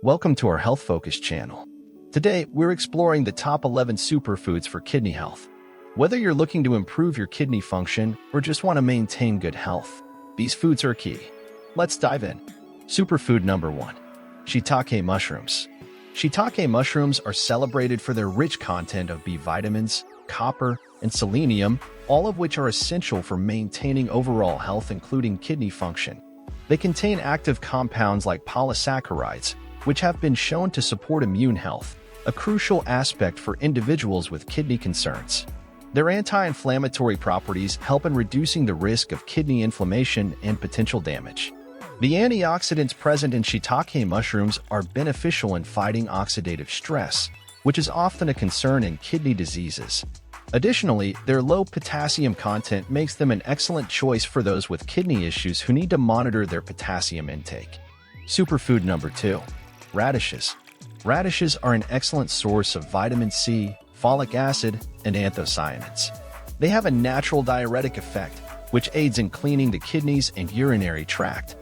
Welcome to our Health Focus channel. Today, we're exploring the top 11 superfoods for kidney health. Whether you're looking to improve your kidney function or just want to maintain good health, these foods are key. Let's dive in. Superfood number 1. Shiitake mushrooms. Shiitake mushrooms are celebrated for their rich content of B vitamins, copper, and selenium, all of which are essential for maintaining overall health, including kidney function. They contain active compounds like polysaccharides, which have been shown to support immune health, a crucial aspect for individuals with kidney concerns. Their anti-inflammatory properties help in reducing the risk of kidney inflammation and potential damage. The antioxidants present in shiitake mushrooms are beneficial in fighting oxidative stress, which is often a concern in kidney diseases. Additionally, their low potassium content makes them an excellent choice for those with kidney issues who need to monitor their potassium intake. Superfood number 2. Radishes. Radishes are an excellent source of vitamin C, folic acid, and anthocyanins. They have a natural diuretic effect, which aids in cleaning the kidneys and urinary tract.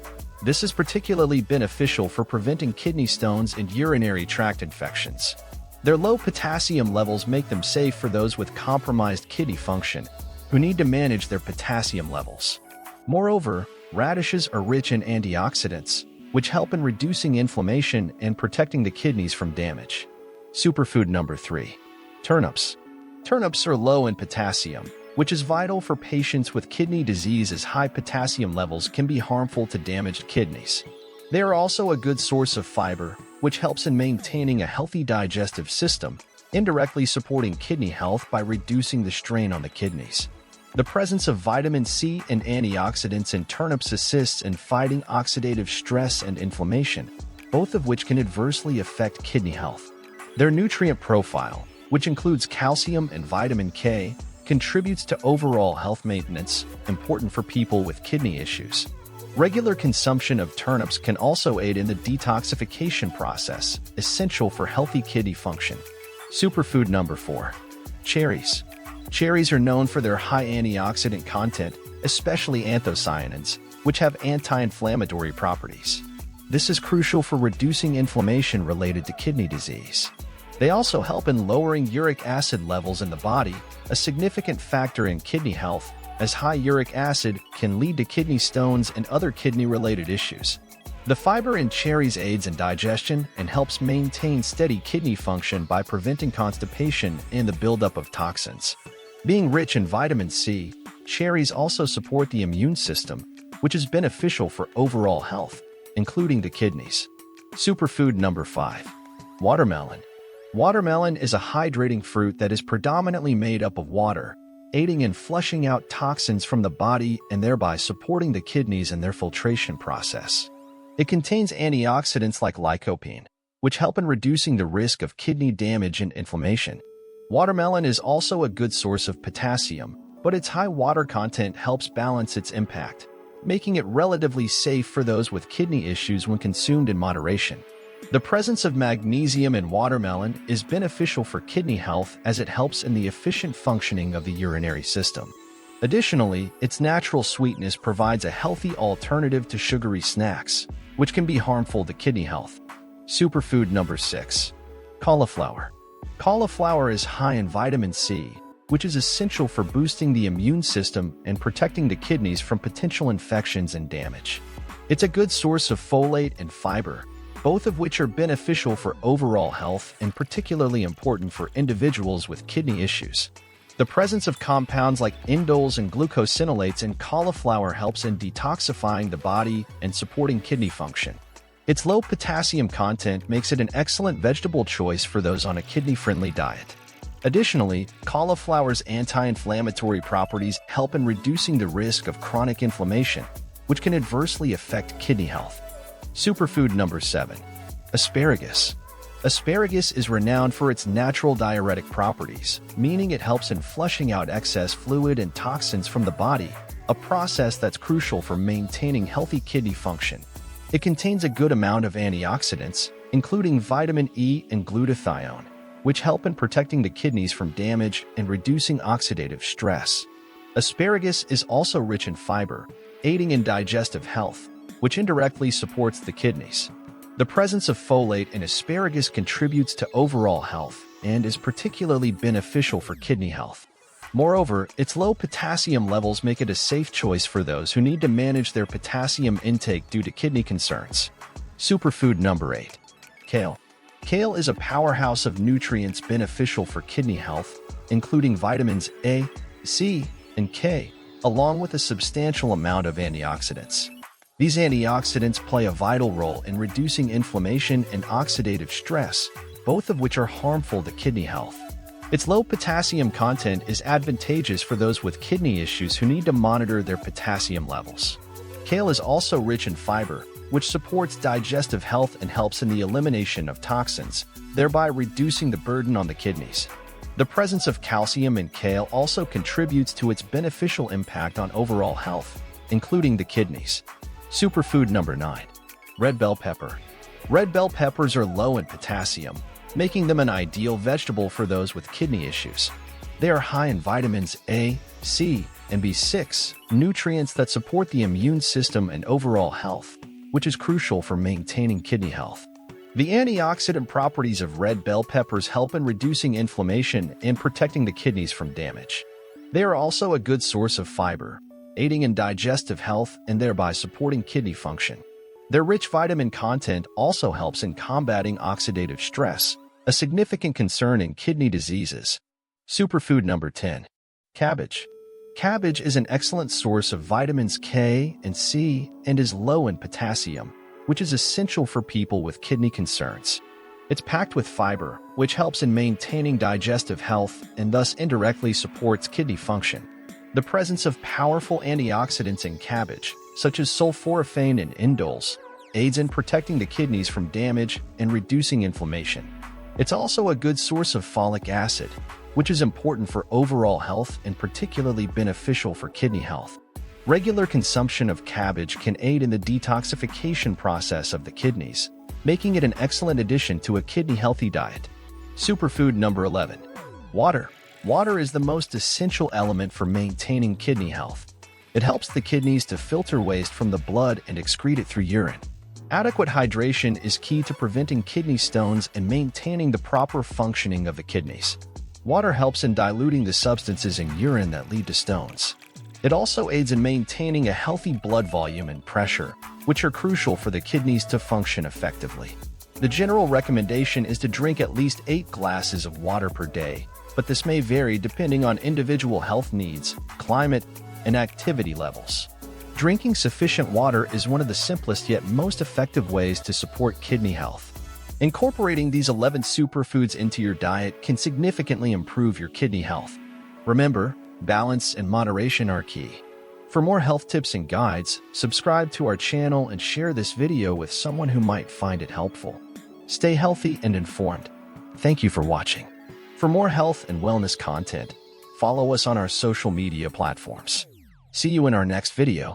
This is particularly beneficial for preventing kidney stones and urinary tract infections. Their low potassium levels make them safe for those with compromised kidney function who need to manage their potassium levels. Moreover, radishes are rich in antioxidants, which help in reducing inflammation and protecting the kidneys from damage. Superfood number 3. Turnips. Turnips are low in potassium, which is vital for patients with kidney disease as high potassium levels can be harmful to damaged kidneys. They are also a good source of fiber, which helps in maintaining a healthy digestive system, indirectly supporting kidney health by reducing the strain on the kidneys. The presence of vitamin C and antioxidants in turnips assists in fighting oxidative stress and inflammation, both of which can adversely affect kidney health. Their nutrient profile, which includes calcium and vitamin K, contributes to overall health maintenance, important for people with kidney issues. Regular consumption of turnips can also aid in the detoxification process, essential for healthy kidney function. Superfood number 4. Cherries. Cherries are known for their high antioxidant content, especially anthocyanins, which have anti-inflammatory properties. This is crucial for reducing inflammation related to kidney disease. They also help in lowering uric acid levels in the body, a significant factor in kidney health, as high uric acid can lead to kidney stones and other kidney-related issues. The fiber in cherries aids in digestion and helps maintain steady kidney function by preventing constipation and the buildup of toxins. Being rich in vitamin C, cherries also support the immune system, which is beneficial for overall health, including the kidneys. Superfood number 5. Watermelon. Watermelon is a hydrating fruit that is predominantly made up of water, aiding in flushing out toxins from the body and thereby supporting the kidneys in their filtration process. It contains antioxidants like lycopene, which help in reducing the risk of kidney damage and inflammation. Watermelon is also a good source of potassium, but its high water content helps balance its impact, making it relatively safe for those with kidney issues when consumed in moderation. The presence of magnesium in watermelon is beneficial for kidney health as it helps in the efficient functioning of the urinary system. Additionally, its natural sweetness provides a healthy alternative to sugary snacks, which can be harmful to kidney health. Superfood number 6. Cauliflower. Cauliflower is high in vitamin C, which is essential for boosting the immune system and protecting the kidneys from potential infections and damage. It's a good source of folate and fiber, both of which are beneficial for overall health and particularly important for individuals with kidney issues. The presence of compounds like indoles and glucosinolates in cauliflower helps in detoxifying the body and supporting kidney function. Its low potassium content makes it an excellent vegetable choice for those on a kidney-friendly diet. Additionally, cauliflower's anti-inflammatory properties help in reducing the risk of chronic inflammation, which can adversely affect kidney health. Superfood number 7. Asparagus. Asparagus is renowned for its natural diuretic properties, meaning it helps in flushing out excess fluid and toxins from the body, a process that's crucial for maintaining healthy kidney function. It contains a good amount of antioxidants, including vitamin E and glutathione, which help in protecting the kidneys from damage and reducing oxidative stress. Asparagus is also rich in fiber, aiding in digestive health, which indirectly supports the kidneys. The presence of folate in asparagus contributes to overall health and is particularly beneficial for kidney health. Moreover, its low potassium levels make it a safe choice for those who need to manage their potassium intake due to kidney concerns. Superfood number 8. Kale. Kale is a powerhouse of nutrients beneficial for kidney health, including vitamins A, C, and K, along with a substantial amount of antioxidants. These antioxidants play a vital role in reducing inflammation and oxidative stress, both of which are harmful to kidney health. Its low potassium content is advantageous for those with kidney issues who need to monitor their potassium levels. Kale is also rich in fiber, which supports digestive health and helps in the elimination of toxins, thereby reducing the burden on the kidneys. The presence of calcium in kale also contributes to its beneficial impact on overall health, including the kidneys. Superfood number 9. Red bell pepper. Red bell peppers are low in potassium, making them an ideal vegetable for those with kidney issues. They are high in vitamins A, C, and B6, nutrients that support the immune system and overall health, which is crucial for maintaining kidney health. The antioxidant properties of red bell peppers help in reducing inflammation and protecting the kidneys from damage. They are also a good source of fiber, aiding in digestive health and thereby supporting kidney function. Their rich vitamin content also helps in combating oxidative stress, a significant concern in kidney diseases. Superfood number 10. Cabbage. Cabbage is an excellent source of vitamins K and C and is low in potassium, which is essential for people with kidney concerns. It's packed with fiber, which helps in maintaining digestive health and thus indirectly supports kidney function. The presence of powerful antioxidants in cabbage, such as sulforaphane and indoles, aids in protecting the kidneys from damage and reducing inflammation. It's also a good source of folic acid, which is important for overall health and particularly beneficial for kidney health. Regular consumption of cabbage can aid in the detoxification process of the kidneys, making it an excellent addition to a kidney-healthy diet. Superfood number 11. Water. Water is the most essential element for maintaining kidney health. It helps the kidneys to filter waste from the blood and excrete it through urine. Adequate hydration is key to preventing kidney stones and maintaining the proper functioning of the kidneys. Water helps in diluting the substances in urine that lead to stones. It also aids in maintaining a healthy blood volume and pressure, which are crucial for the kidneys to function effectively. The general recommendation is to drink at least 8 glasses of water per day, but this may vary depending on individual health needs, climate, and activity levels. Drinking sufficient water is one of the simplest yet most effective ways to support kidney health. Incorporating these 11 superfoods into your diet can significantly improve your kidney health. Remember, balance and moderation are key. For more health tips and guides, subscribe to our channel and share this video with someone who might find it helpful. Stay healthy and informed. Thank you for watching. For more health and wellness content, follow us on our social media platforms. See you in our next video.